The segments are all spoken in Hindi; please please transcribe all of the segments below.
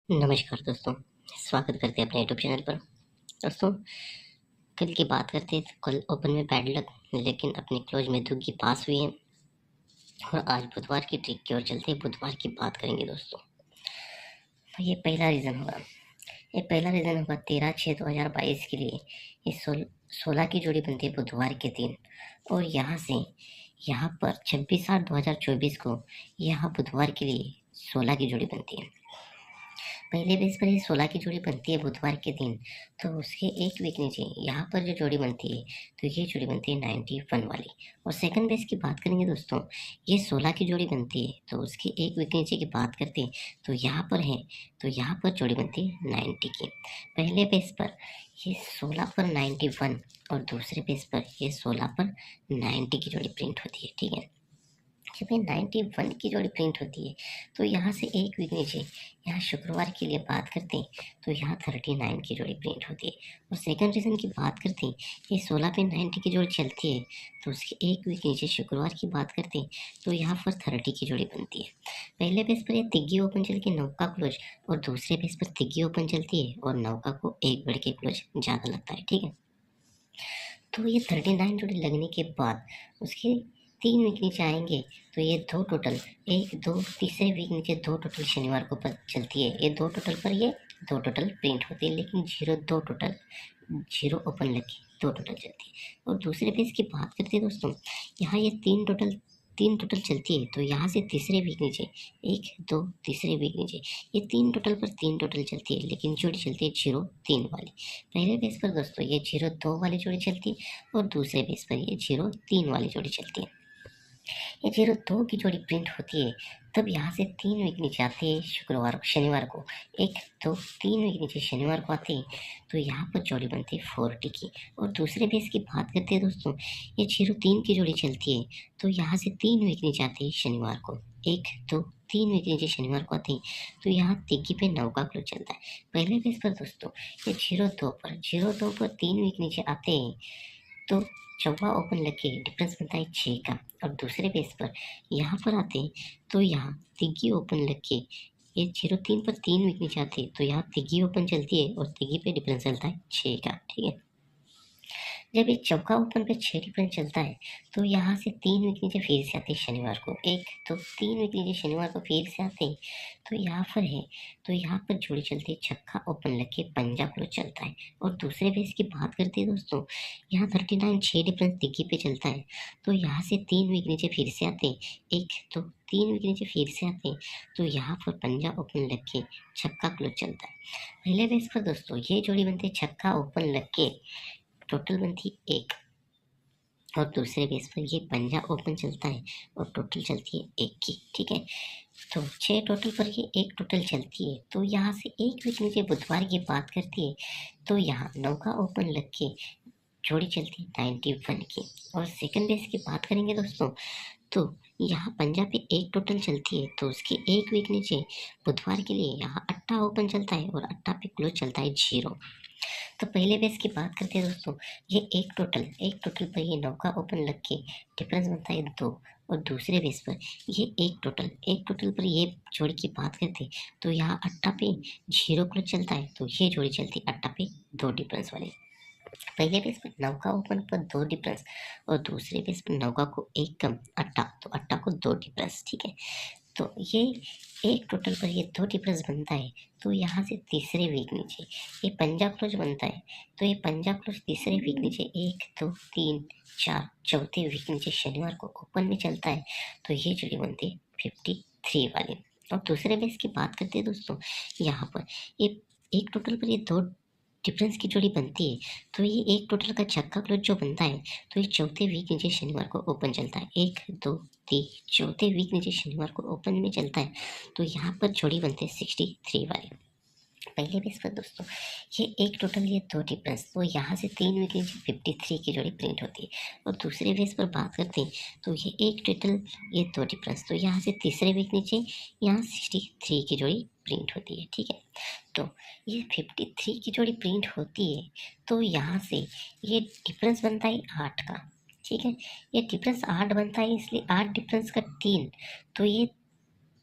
नमस्कार दोस्तों, स्वागत करते हैं अपने यूट्यूब चैनल पर। दोस्तों, कल की बात करते हैं तो कल ओपन में बैड लक लेकिन अपने क्लोज में दुग्गी पास हुई है। और आज बुधवार की ट्रिक की ओर चलते हैं, बुधवार की बात करेंगे दोस्तों। तो ये पहला रीज़न होगा, ये पहला रीज़न होगा 13/6/2022 के लिए। ये 16 की जोड़ी बनती है बुधवार के दिन। और यहाँ से यहाँ पर 26/8/2024 को यहाँ बुधवार के लिए 16 की जोड़ी बनती है। पहले बेस पर ये 16 की जोड़ी बनती है बुधवार के दिन, तो उसके एक वीक नीचे यहाँ पर जो जोड़ी बनती है, तो ये जोड़ी बनती है 91 वाली। और सेकंड बेस की बात करेंगे दोस्तों, ये 16 की जोड़ी बनती है, तो उसके एक वीक नीचे की बात करते हैं तो यहाँ पर है, तो यहाँ पर जोड़ी बनती है 90 की। पहले बेस पर ये 16 पर 91 और दूसरे पेज पर ये 16 पर 90 की जोड़ी प्रिंट होती है। ठीक है, जब ये 91 की जोड़ी प्रिंट होती है तो यहाँ से एक वीक नीचे यहाँ शुक्रवार के लिए बात करते हैं तो यहाँ 39 की जोड़ी प्रिंट होती है। और सेकंड रीज़न की बात करते हैं, ये 16 पे 90 की जोड़ी चलती है, तो उसके एक वीक नीचे शुक्रवार की बात करते हैं तो यहाँ पर 30 की जोड़ी बनती है। पहले पेज पर ये तिग्गी ओपन चल के 9 का क्लोज, और दूसरे पेज पर तिग्गी ओपन चलती है और 9 का को एक बढ़ के क्लोज ज़्यादा लगता है। ठीक है, तो ये 39 जोड़ी लगने के बाद उसके 3 वीक नीचे आएंगे, तो ये दो टोटल, एक दो तीसरे वीक नीचे दो टोटल शनिवार को पर चलती है। ये दो टोटल पर ये दो टोटल प्रिंट होती है, लेकिन जीरो दो टोटल, जीरो ओपन लग के दो टोटल चलती है। और दूसरे पेज की बात करते हैं दोस्तों, यहाँ ये तीन टोटल चलती है, तो यहाँ से तीसरे वीक नीचे एक दो तीसरे वीक नीचे ये तीन टोटल पर तीन टोटल चलती है, लेकिन जोड़ी चलती है 03 वाली। पहले बेस पर दोस्तों ये 02 वाली जोड़ी चलती है और दूसरे बेस पर ये 03 वाली जोड़ी चलती है। ये 02 की जोड़ी प्रिंट होती है, तब यहाँ से 3 वीक नीचे आते हैं शुक्रवार शनिवार को, एक दो 3 वीक नीचे शनिवार को आते हैं, तो यहाँ पर जोड़ी बनती है 40 की। और दूसरे बेस की बात करते हैं दोस्तों, ये 03 की जोड़ी चलती है, तो यहाँ से 3 वीक नीचे आते हैं शनिवार को, एक दो 3 वीक नीचे शनिवार को आते हैं, तो यहाँ तिग्गी पे 9 का क्लोज चलता है। पहले बेस पर दोस्तों ये 02 पर 3 वीक नीचे आते हैं, तो चौवा ओपन लग के डिफरेंस बनता है 6 का। और दूसरे बेस पर यहाँ पर आते हैं, तो यहाँ तिग्गी ओपन लग के ये 03 पर 3 वीक नीचे आते हैं, तो यहाँ तिग्गी ओपन चलती है और तिग्गी पे डिफरेंस चलता है 6 का। ठीक है, जब ये चौका ओपन पे 6 डिफरेंस चलता है, तो यहाँ से 3 वीक नीचे फिर से आते हैं शनिवार को, एक तो 3 वीक नीचे शनिवार को फिर से आते हैं, तो यहाँ पर है, तो यहाँ पर जोड़ी चलती है छक्का ओपन लग के पंजा क्लोज चलता है। और दूसरे बेस की बात करते हैं दोस्तों, यहाँ 39 6 डिफरेंस तिग्गी पे चलता है, तो यहाँ से 3 वीक नीचे फिर से आते हैं, एक तो 3 वीक नीचे फिर से आते हैं, तो यहाँ पर पंजा ओपन लग के छक्का क्लोज चलता है। पहले बेस पर दोस्तों ये जोड़ी बनती है छक्का ओपन लग के टोटल बनती है 1, और दूसरे बेस पर ये पंजा ओपन चलता है और टोटल चलती है 1 की। ठीक है, तो 6 टोटल पर ये एक टोटल चलती है, तो यहाँ से एक वीक नीचे बुधवार की बात करती है, तो यहाँ 9 का ओपन लग के जोड़ी चलती है 91 की। और सेकंड बेस की बात करेंगे दोस्तों, तो यहाँ पंजा पे एक टोटल चलती है, तो उसके एक वीक नीचे बुधवार के लिए यहाँ अट्टा ओपन चलता है और अट्टा पे क्लोज चलता है 0। तो पहले बेस की बात करते हैं दोस्तों, ये एक टोटल पर ये 9 का ओपन लग के डिफरेंस बनता है 2। और दूसरे बेस पर ये एक टोटल पर ये जोड़ी की बात करते हैं, तो यहाँ अट्टा पे 0 क्लोज चलता है, तो ये जोड़ी चलती है अट्टा पे 2 डिफरेंस वाली। पहले पेज पर 9 का ओपन पर 2 डिफरेंस और दूसरे पेज पर 9 का को एक कम अट्टा, तो अट्टा को 2 डिफरेंस। ठीक है, तो ये एक टोटल पर ये 2 डिफरेंस बनता है, तो यहाँ से तीसरे वीक नीचे ये पंजाब क्लोज बनता है, तो ये पंजाब क्लोज तीसरे वीक नीचे 1 2 3 4 चौथे वीक नीचे शनिवार को ओपन में चलता है, तो ये जोड़ी बनती है 53 वाली। और दूसरे बेस की बात करते हैं दोस्तों, यहाँ पर ये एक टोटल पर ये 2 डिफरेंस की जोड़ी बनती है, तो ये एक टोटल का छक्का क्लोज जो बनता है, तो ये चौथे वीक नीचे शनिवार को ओपन चलता है, 1 2 3 चौथे वीक नीचे शनिवार को ओपन में चलता है, तो यहाँ पर जोड़ी बनते हैं 63 वाली। पहले बेस पर दोस्तों ये एक टोटल ये 2 डिफरेंस, तो यहाँ से 3 वीक नीचे 53 की जोड़ी प्रिंट होती है। और दूसरे बेस पर बात करते हैं, तो ये एक टोटल ये 2 डिफरेंस, तो यहाँ से तीसरे वीक नीचे यहाँ 63 की जोड़ी प्रिंट होती है। ठीक है, तो ये 53 की जोड़ी प्रिंट होती है, तो यहाँ से ये डिफरेंस बनता है 8 का। ठीक है, ये डिफरेंस 8 बनता है, इसलिए 8 डिफरेंस का 3, तो ये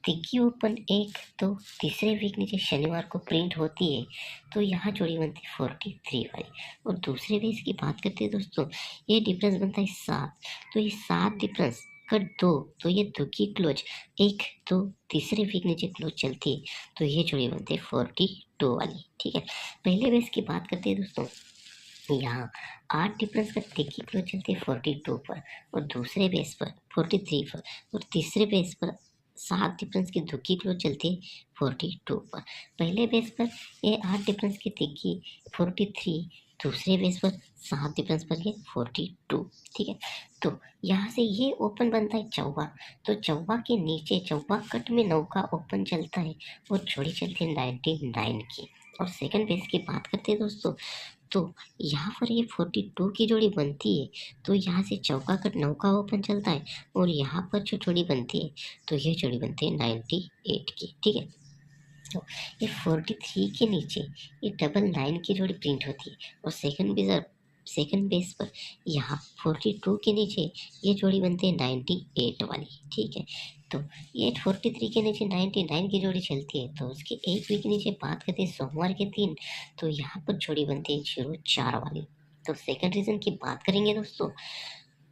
तिग्गी ओपन एक तो तीसरे वीक नीचे शनिवार को प्रिंट होती है, तो यहाँ जोड़ी बनती है 43 वाली। और दूसरे बेस की बात करते हैं दोस्तों, ये डिफरेंस बनता है 7, तो ये 7 डिफरेंस कट 2, तो ये दो की क्लोज एक तो तीसरे वीक नीचे क्लोज चलती है, तो ये जोड़ी बनती है 42 वाली। ठीक है, पहले बेस की बात करते हैं दोस्तों, यहाँ 8 डिफरेंस का तिग्गी क्लोज चलती है 42 पर, और दूसरे बेस पर 43 पर, और तीसरे बेस पर 7 डिफरेंस की दुग्गी क्लोज चलती है 42 पर। पहले बेस पर ये 8 डिफरेंस की तिग्गी 43, दूसरे बेस पर 7 डिफरेंस पर ये 42। ठीक है, तो यहाँ से ये ओपन बनता है चौवा, तो चौवा के नीचे चौवा कट में 9 का ओपन चलता है और जोड़ी चलती है 99 की। और सेकंड बेस की बात करते हैं दोस्तों, तो यहाँ पर ये 42 की जोड़ी बनती है, तो यहाँ से चौका कट 9 का ओपन चलता है, और यहाँ पर जो जोड़ी बनती है, तो ये जोड़ी बनती है 98 की। ठीक है, तो ये 43 के नीचे ये 99 की जोड़ी प्रिंट होती है, और सेकंड बेस पर यहाँ 42 के नीचे ये जोड़ी बनती है 98 वाली। ठीक है, तो ये 43 के नीचे 99 की जोड़ी चलती है, तो उसके एक वीक नीचे बात करते हैं सोमवार के दिन, तो यहाँ पर जोड़ी बनती है 04 वाली। तो सेकंड रीजन की बात करेंगे दोस्तों,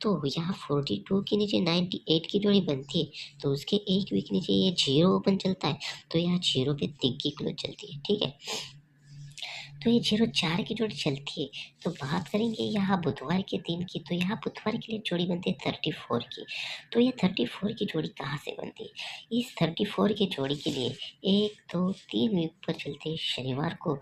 तो यहाँ 42 के नीचे 98 की जोड़ी बनती है, तो उसके एक वीक नीचे ये 0 ओपन चलता है, तो यहाँ 0 पे तिग्गी क्लोज चलती है। ठीक है, तो ये 04 की जोड़ी चलती है। तो बात करेंगे यहाँ बुधवार के दिन की, तो यहाँ बुधवार के लिए जोड़ी बनती है 34 की। तो ये 34 की जोड़ी कहाँ से बनती है? इस 34 की जोड़ी के लिए 1 2 3 वीक पर चलते हैं शनिवार को,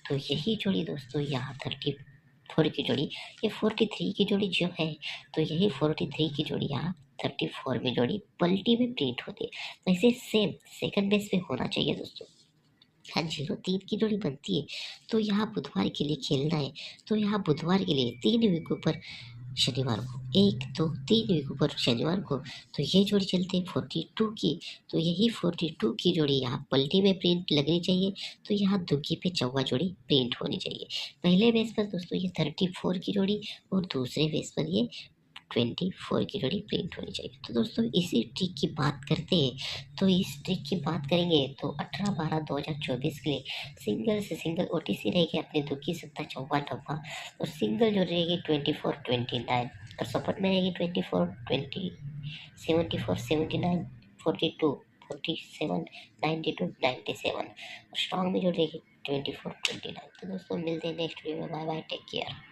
तो यही जोड़ी दोस्तों यहाँ 34 की जोड़ी, ये 43 की जोड़ी जो है, तो यही 43 की जोड़ी यहाँ 34 में जोड़ी पलटी में प्रिंट होती है। वैसे सेम सेकंड बेस पे होना चाहिए दोस्तों। यहाँ 03 की जोड़ी बनती है, तो यहाँ बुधवार के लिए खेलना है, तो यहाँ बुधवार के लिए 3 विकों पर शनिवार को 1 2 3 विकों पर शनिवार को, तो ये जोड़ी चलती है 42 की, तो यही 42 की जोड़ी यहाँ पलटी में प्रिंट लगनी चाहिए, तो यहाँ दुग्गी पे चौवा जोड़ी प्रिंट होनी चाहिए। पहले बेस पर दोस्तों ये 34 की जोड़ी, और दूसरे बेस पर ये 24 की जोड़ी प्रिंट होनी चाहिए। तो दोस्तों इसी ट्रिक की बात करते हैं, तो इस ट्रिक की बात करेंगे तो 18/12/2024 के लिए सिंगल से सिंगल ओटीसी रहेगी अपनी दुग्गी 57 और सिंगल जो रहेगी 24-29, और सपोर्ट में रहेगी 24-20 74 79 42 47 92 97, और स्ट्रॉन्ग में जो रहेगी 24-29। तो दोस्तों मिलते हैं नेक्स्ट वीडियो में, बाय बाय, टेक केयर।